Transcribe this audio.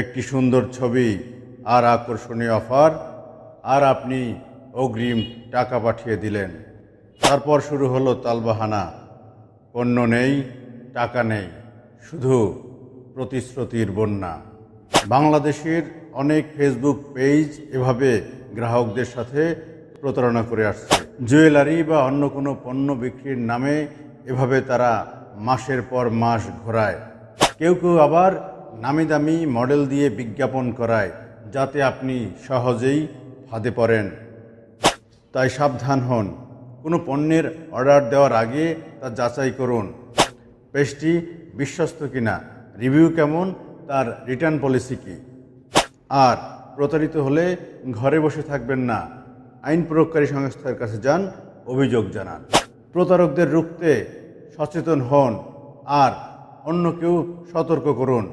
একটি সুন্দর ছবি আর আকর্ষণীয় অফার, আর আপনি অগ্রিম টাকা পাঠিয়ে দিলেন। তারপর শুরু হলো তালবাহানা। পণ্য নেই, টাকা নেই, শুধু প্রতিশ্রুতির বন্যা। বাংলাদেশের অনেক ফেসবুক পেজ এভাবে গ্রাহকদের সাথে প্রতারণা করে আসছে। জুয়েলারি বা অন্য কোনো পণ্য বিক্রির নামে এভাবে তারা মাসের পর মাস ঘোরায়। কেউ কেউ আবার নামি দামি মডেল দিয়ে বিজ্ঞাপন করায়, যাতে আপনি সহজেই ফাঁদে পড়েন। তাই সাবধান হন। কোনো পণ্যের অর্ডার দেওয়ার আগে তা যাচাই করুন, পেজটি বিশ্বস্ত কিনা, রিভিউ কেমন, তার রিটার্ন পলিসি কী। আর প্রতারিত হলে ঘরে বসে থাকবেন না, আইন প্রয়োগকারী সংস্থার কাছে যান, অভিযোগ জানান। প্রতারকদের রুখতে সচেতন হন আর অন্যকেও সতর্ক করুন।